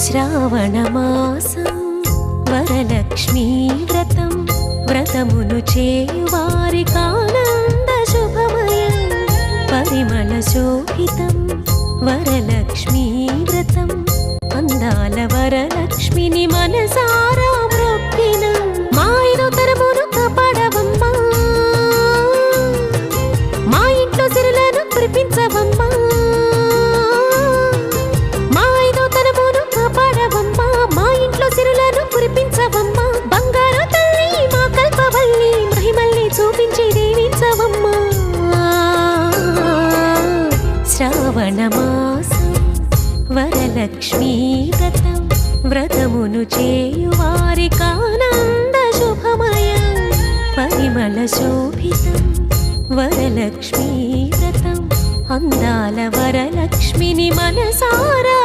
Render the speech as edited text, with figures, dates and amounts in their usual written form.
శ్రావణమాసం వరలక్ష్మీ వ్రతం వ్రతమును చేయువారికానంద శుభమయం పరిమళ శోభితం వరలక్ష్మీ వ్రతం అందాల వరలక్ష్మిని మనసారా మొక్కిన మా ఐదో తరమును కాపాడవమ్మా మా ఇంట్లో సిరులను కురిపించవమ్మా మా ఐదో తరమును కాపాడవమ్మా మా ఇంట్లో సిరులను కురిపించవమ్మా బంగారు తల్లి మా కల్పవల్లి మహిమల్ని చూపించి దీవించవమ్మా శ్రావణమాసం వరలక్ష్మీ వ్రతం వ్రతమును చేయువారికానంద శుభమయం పరిమళ శోభితం వరలక్ష్మీ వ్రతం అందాల వరలక్ష్మిని మనసారా